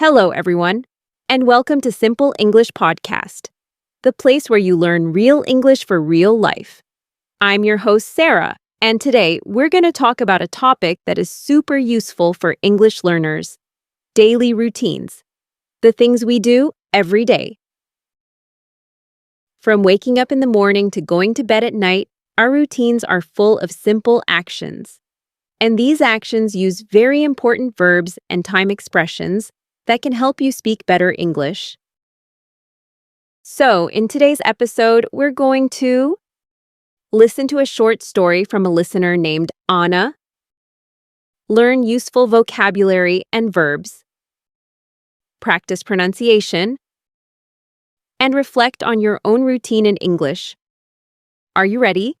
Hello, everyone, and welcome to Simple English Podcast, the place where you learn real English for real life. I'm your host, Sarah, and today we're going to talk about a topic that is super useful for English learners: daily routines, the things we do every day. From waking up in the morning to going to bed at night, our routines are full of simple actions. And these actions use very important verbs and time expressions that can help you speak better English. So, in today's episode, we're going to listen to a short story from a listener named Anna, learn useful vocabulary and verbs, practice pronunciation, and reflect on your own routine in English. Are you ready?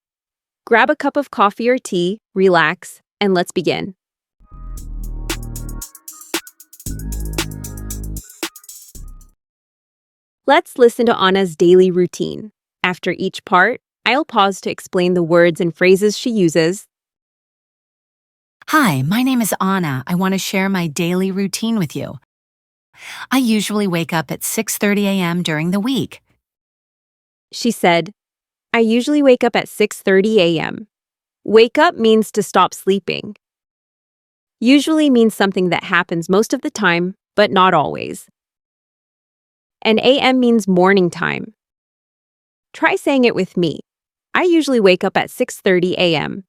Grab a cup of coffee or tea, relax, and let's begin. Let's listen to Anna's daily routine. After each part, I'll pause to explain the words and phrases she uses. Hi, my name is Anna. I want to share my daily routine with you. I usually wake up at 6:30 a.m. during the week. She said, I usually wake up at 6:30 a.m. Wake up means to stop sleeping. Usually means something that happens most of the time, but not always. And a.m. means morning time. Try saying it with me. I usually wake up at 6:30 a.m.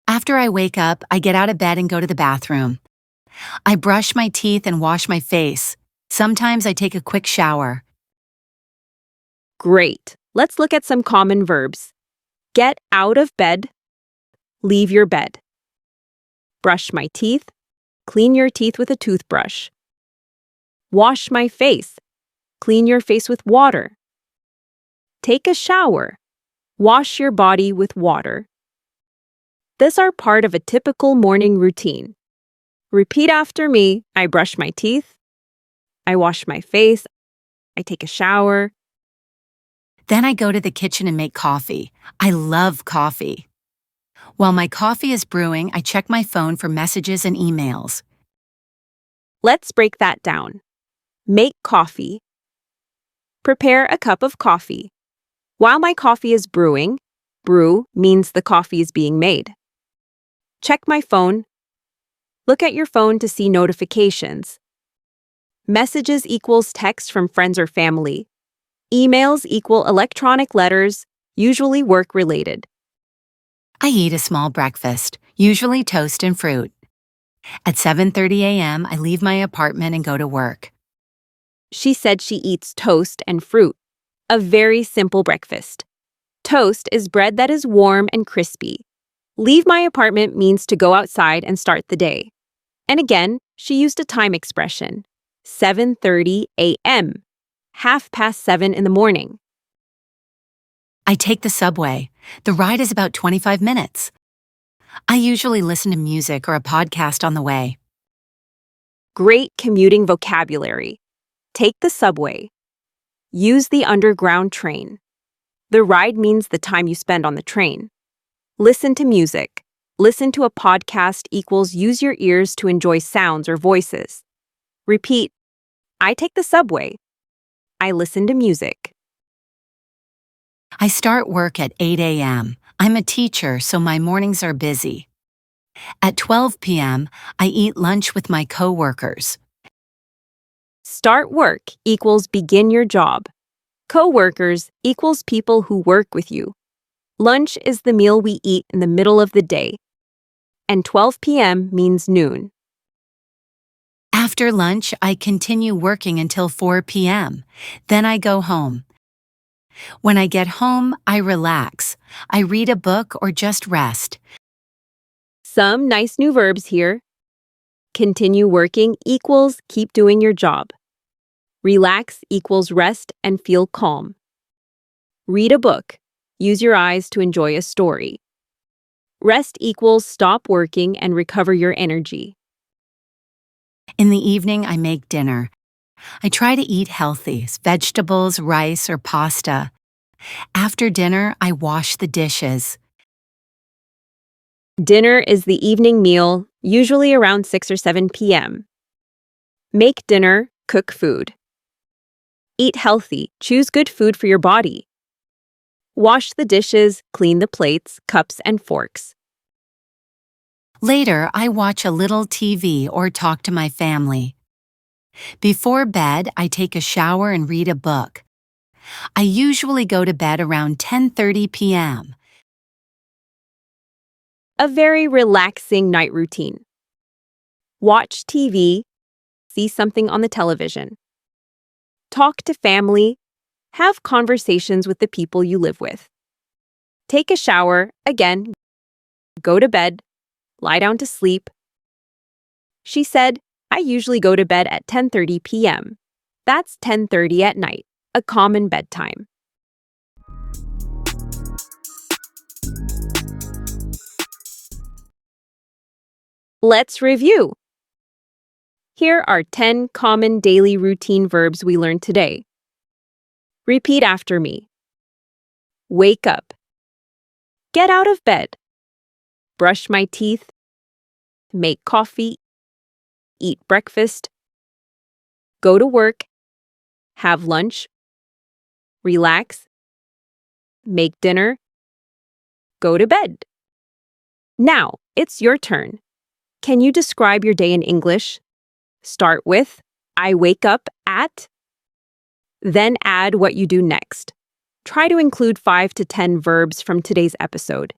After I wake up, I get out of bed and go to the bathroom. I brush my teeth and wash my face. Sometimes I take a quick shower. Great. Let's look at some common verbs. Get out of bed. Leave your bed. Brush my teeth. Clean your teeth with a toothbrush. Wash my face. Clean your face with water. Take a shower. Wash your body with water. These are part of a typical morning routine. Repeat after me. I brush my teeth. I wash my face. I take a shower. Then I go to the kitchen and make coffee. I love coffee. While my coffee is brewing, I check my phone for messages and emails. Let's break that down. Make coffee. Prepare a cup of coffee. While my coffee is brewing, brew means the coffee is being made. Check my phone. Look at your phone to see notifications. Messages equals text from friends or family. Emails equal electronic letters, usually work-related. I eat a small breakfast, usually toast and fruit. At 7:30 a.m., I leave my apartment and go to work. She said she eats toast and fruit, a very simple breakfast. Toast is bread that is warm and crispy. Leave my apartment means to go outside and start the day. And again, she used a time expression, 7:30 a.m., 7:30 in the morning. I take the subway. The ride is about 25 minutes. I usually listen to music or a podcast on the way. Great commuting vocabulary. Take the subway. Use the underground train. The ride means the time you spend on the train. Listen to music. Listen to a podcast equals use your ears to enjoy sounds or voices. Repeat, I take the subway. I listen to music. I start work at 8 a.m. I'm a teacher, so my mornings are busy. At 12 p.m., I eat lunch with my coworkers. Start work equals begin your job. Coworkers equals people who work with you. Lunch is the meal we eat in the middle of the day. And 12 p.m. means noon. After lunch, I continue working until 4 p.m. Then I go home. When I get home, I relax. I read a book or just rest. Some nice new verbs here. Continue working equals keep doing your job. Relax equals rest and feel calm. Read a book. Use your eyes to enjoy a story. Rest equals stop working and recover your energy. In the evening, I make dinner. I try to eat healthy, vegetables, rice, or pasta. After dinner, I wash the dishes. Dinner is the evening meal, usually around 6 or 7 p.m. Make dinner, cook food. Eat healthy, choose good food for your body. Wash the dishes, clean the plates, cups, and forks. Later, I watch a little TV or talk to my family. Before bed, I take a shower and read a book. I usually go to bed around 10:30 p.m. A very relaxing night routine. Watch TV, see something on the television. Talk to family, have conversations with the people you live with. Take a shower, again, go to bed, lie down to sleep. She said, I usually go to bed at 10:30 p.m. That's 10:30 at night, a common bedtime. Let's review. Here are 10 common daily routine verbs we learned today. Repeat after me. Wake up. Get out of bed. Brush my teeth. Make coffee. Eat breakfast. Go to work. Have lunch. Relax. Make dinner. Go to bed. Now, it's your turn. Can you describe your day in English? Start with, I wake up at, then add what you do next. Try to include 5 to 10 verbs from today's episode.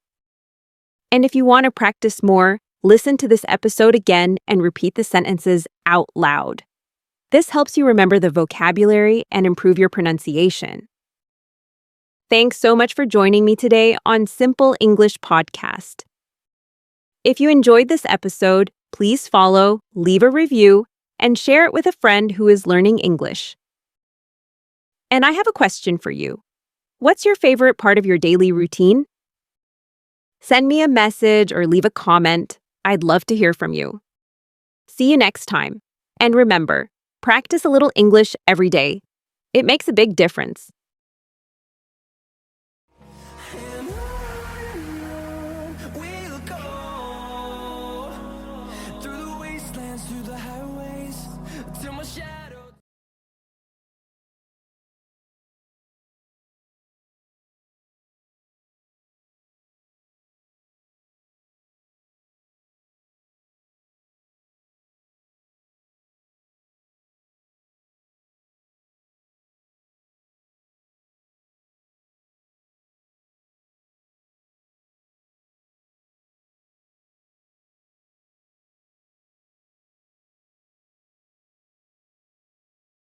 And if you want to practice more, listen to this episode again and repeat the sentences out loud. This helps you remember the vocabulary and improve your pronunciation. Thanks so much for joining me today on Simple English Podcast. If you enjoyed this episode, please follow, leave a review, and share it with a friend who is learning English. And I have a question for you. What's your favorite part of your daily routine? Send me a message or leave a comment. I'd love to hear from you. See you next time. And remember, practice a little English every day. It makes a big difference. Through the wastelands, through the highways, till my shadow